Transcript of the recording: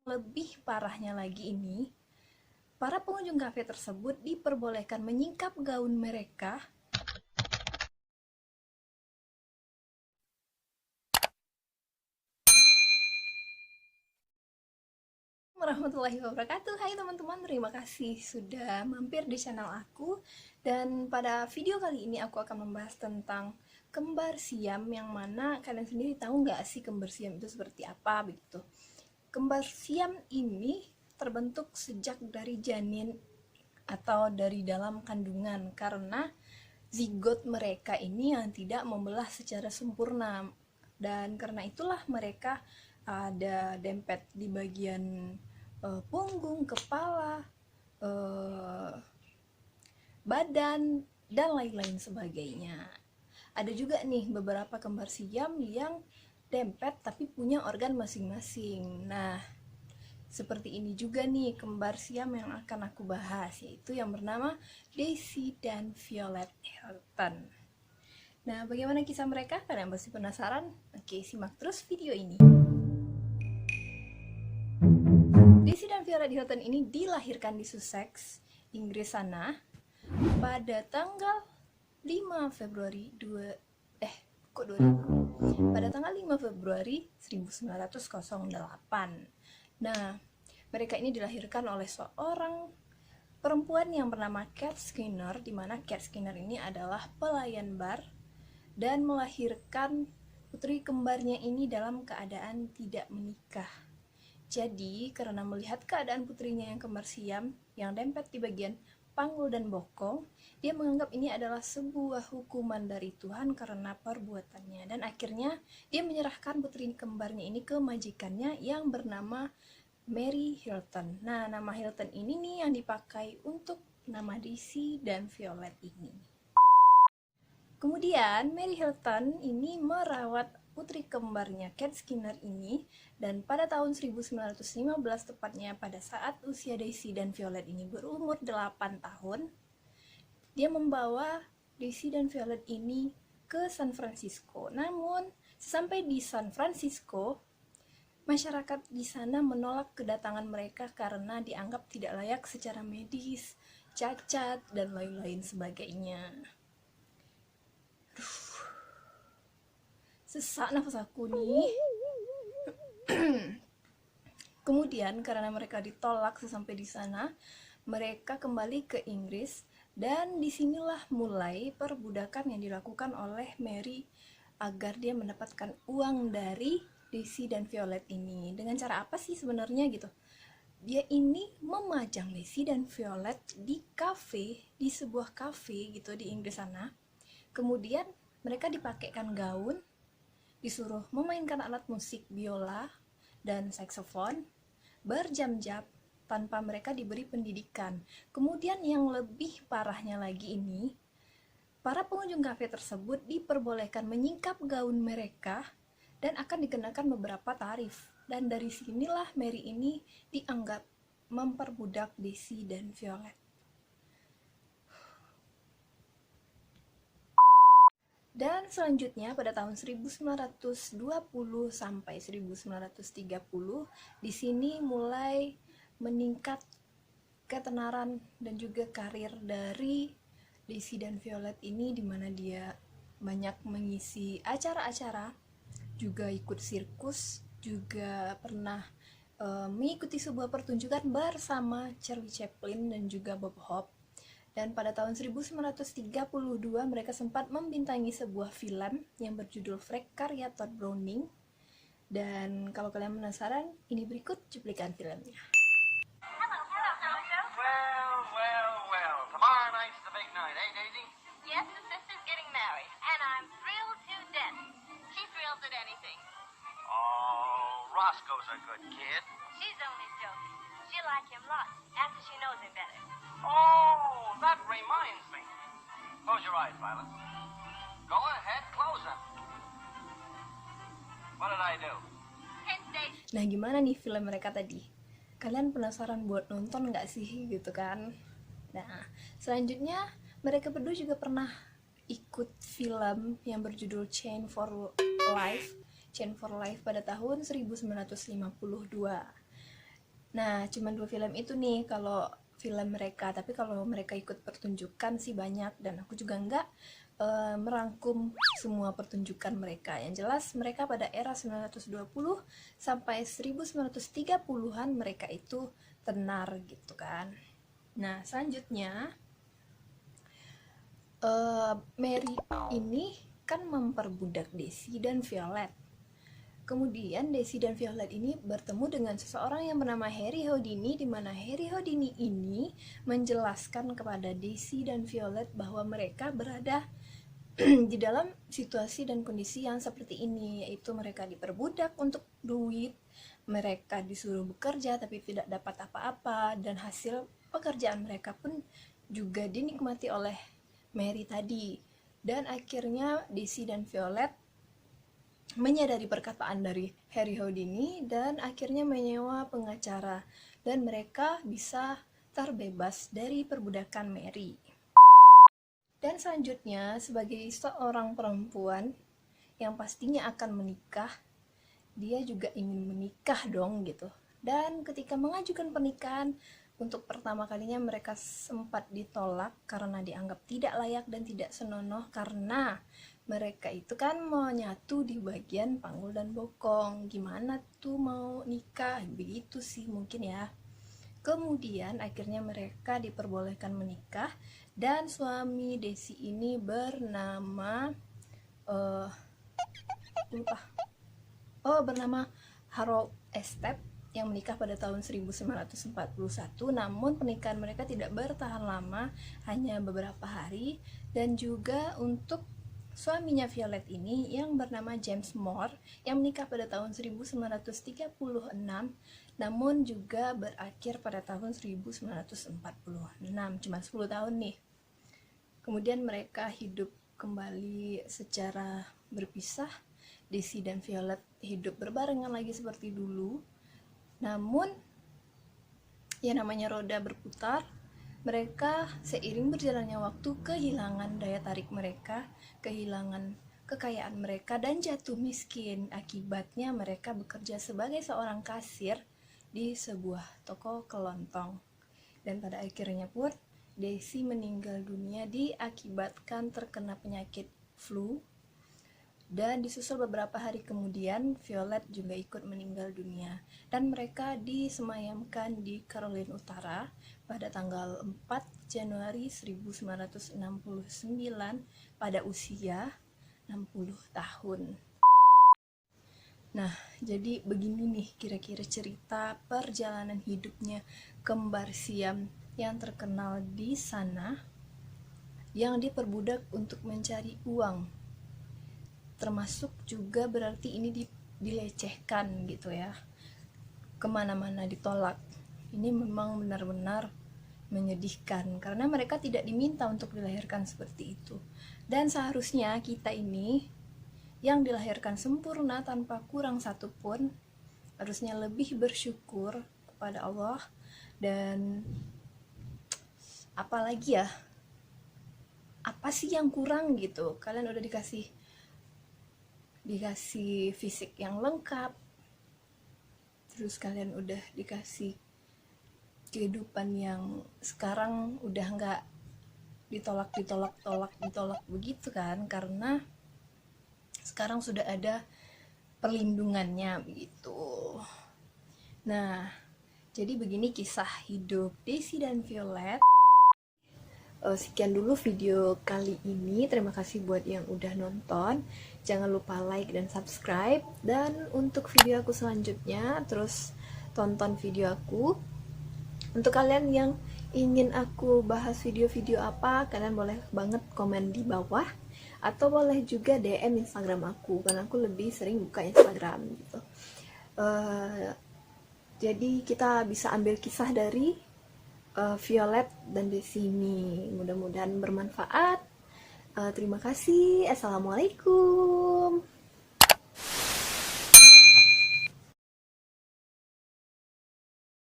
Lebih parahnya lagi ini, para pengunjung kafe tersebut diperbolehkan menyingkap gaun mereka warahmatullahi wabarakatuh. Hai teman-teman, terima kasih sudah mampir di channel aku. Dan pada video kali ini aku akan membahas tentang kembar siam, yang mana kalian sendiri tahu nggak sih kembar siam itu seperti apa begitu. Kembar siam ini terbentuk sejak dari janin atau dari dalam kandungan, karena zigot mereka ini yang tidak membelah secara sempurna, dan karena itulah mereka ada dempet di bagian punggung, kepala, badan, dan lain-lain sebagainya. Ada juga nih beberapa kembar siam yang dempet tapi punya organ masing-masing. Nah, seperti ini juga nih kembar siam yang akan aku bahas, yaitu yang bernama Daisy dan Violet Hilton. Nah, bagaimana kisah mereka? Kalian pasti penasaran? Oke, simak terus video ini. Daisy dan Violet Hilton ini dilahirkan di Sussex, Inggris sana pada tanggal 5 Februari 1908. Nah, mereka ini dilahirkan oleh seorang perempuan yang bernama Cat Skinner, di mana Cat Skinner ini adalah pelayan bar, dan melahirkan putri kembarnya ini dalam keadaan tidak menikah. Jadi, karena melihat keadaan putrinya yang kembar siam, yang dempet di bagian panggul dan bokong, dia menganggap ini adalah sebuah hukuman dari Tuhan karena perbuatannya. Dan akhirnya, dia menyerahkan putri kembarnya ini ke majikannya yang bernama Mary Hilton. Nah, nama Hilton ini nih yang dipakai untuk nama Daisy dan Violet ini. Kemudian Mary Hilton ini merawat putri kembarnya Cat Skinner ini, dan pada tahun 1915 tepatnya, pada saat usia Daisy dan Violet ini berumur 8 tahun, dia membawa Daisy dan Violet ini ke San Francisco. Namun, sampai di San Francisco, masyarakat di sana menolak kedatangan mereka karena dianggap tidak layak secara medis, cacat, dan lain-lain sebagainya. Sesak nafas aku nih. Kemudian karena mereka ditolak sesampai di sana, mereka kembali ke Inggris, dan disinilah mulai perbudakan yang dilakukan oleh Mary agar dia mendapatkan uang dari Daisy dan Violet ini. Dengan cara apa sih sebenarnya gitu? Dia ini memajang Daisy dan Violet di kafe, di sebuah kafe gitu di Inggris sana. Kemudian mereka dipakaikan gaun, disuruh memainkan alat musik biola dan saksofon berjam-jam tanpa mereka diberi pendidikan. Kemudian yang lebih parahnya lagi ini, para pengunjung kafe tersebut diperbolehkan menyingkap gaun mereka dan akan dikenakan beberapa tarif. Dan dari sinilah Mary ini dianggap memperbudak Daisy dan Violet. Dan selanjutnya pada tahun 1920 sampai 1930, di sini mulai meningkat ketenaran dan juga karir dari Daisy dan Violet ini, di mana dia banyak mengisi acara-acara, juga ikut sirkus, juga pernah mengikuti sebuah pertunjukan bersama Charlie Chaplin dan juga Bob Hope. Dan pada tahun 1932 mereka sempat membintangi sebuah film yang berjudul Freak karya Todd Browning. Dan kalau kalian penasaran, ini berikut cuplikan filmnya. Well. Tomorrow night's the big night, eh, Daisy? Yes, the sister's getting married, and I'm thrilled to death. She thrills at anything. Oh, Roscoe's a good kid. She's only joking. She'll like him lots after she knows him better. Oh, that reminds me. Close your eyes, Violet. Go ahead, close them. What did I do? 10 days. Nah, gimana nih film mereka tadi? Kalian penasaran buat nonton nggak sih gitu kan? Nah, selanjutnya mereka berdua juga pernah ikut film yang berjudul Chain for Life pada tahun 1952. Nah, cuman 2 film itu nih kalau film mereka, tapi kalau mereka ikut pertunjukan sih banyak, dan aku juga nggak merangkum semua pertunjukan mereka. Yang jelas mereka pada era 920 sampai 1930-an mereka itu tenar gitu kan. Nah, selanjutnya Mary ini kan memperbudak Daisy dan Violet. Kemudian Daisy dan Violet ini bertemu dengan seseorang yang bernama Harry Houdini, di mana Harry Houdini ini menjelaskan kepada Daisy dan Violet bahwa mereka berada di dalam situasi dan kondisi yang seperti ini, yaitu mereka diperbudak untuk duit, mereka disuruh bekerja tapi tidak dapat apa-apa, dan hasil pekerjaan mereka pun juga dinikmati oleh Mary tadi. Dan akhirnya Daisy dan Violet menyadari perkataan dari Harry Houdini dan akhirnya menyewa pengacara, dan mereka bisa terbebas dari perbudakan Mary. Dan selanjutnya, sebagai seorang perempuan yang pastinya akan menikah, dia juga ingin menikah dong gitu. Dan ketika mengajukan pernikahan, untuk pertama kalinya mereka sempat ditolak karena dianggap tidak layak dan tidak senonoh, karena mereka itu kan mau nyatu di bagian panggul dan bokong. Gimana tuh mau nikah? Begitu sih mungkin ya. Kemudian akhirnya mereka diperbolehkan menikah, dan suami Daisy ini bernama bernama Harold Estep, yang menikah pada tahun 1941. Namun pernikahan mereka tidak bertahan lama, hanya beberapa hari. Dan juga untuk suaminya Violet ini yang bernama James Moore, yang menikah pada tahun 1936, namun juga berakhir pada tahun 1946, cuma 10 tahun nih. Kemudian mereka hidup kembali secara berpisah. Daisy dan Violet hidup berbarengan lagi seperti dulu. Namun ya namanya roda berputar, mereka seiring berjalannya waktu kehilangan daya tarik mereka, kehilangan kekayaan mereka, dan jatuh miskin. Akibatnya mereka bekerja sebagai seorang kasir di sebuah toko kelontong. Dan pada akhirnya pun Daisy meninggal dunia diakibatkan terkena penyakit flu. Dan disusul beberapa hari kemudian Violet juga ikut meninggal dunia, dan mereka disemayamkan di Carolina Utara pada tanggal 4 Januari 1969 pada usia 60 tahun. Nah, jadi begini nih kira-kira cerita perjalanan hidupnya kembar Siam yang terkenal di sana, yang diperbudak untuk mencari uang. Termasuk juga berarti ini dilecehkan gitu ya, kemana-mana ditolak. Ini memang benar-benar menyedihkan karena mereka tidak diminta untuk dilahirkan seperti itu. Dan seharusnya kita ini yang dilahirkan sempurna tanpa kurang satupun harusnya lebih bersyukur kepada Allah. Dan apalagi ya, apa sih yang kurang gitu? Kalian udah dikasih fisik yang lengkap, terus kalian udah dikasih kehidupan yang sekarang udah nggak ditolak begitu kan, karena sekarang sudah ada perlindungannya begitu. Nah, jadi begini kisah hidup Daisy dan Violet. Sekian dulu video kali ini. Terima kasih buat yang udah nonton. Jangan lupa like dan subscribe. Dan untuk video aku selanjutnya, terus tonton video aku. Untuk kalian yang ingin aku bahas video-video apa, kalian boleh banget komen di bawah, atau boleh juga DM Instagram aku, karena aku lebih sering buka Instagram gitu. Jadi kita bisa ambil kisah dari Violet dan Daisy ini. Mudah-mudahan bermanfaat. Terima kasih. Assalamualaikum.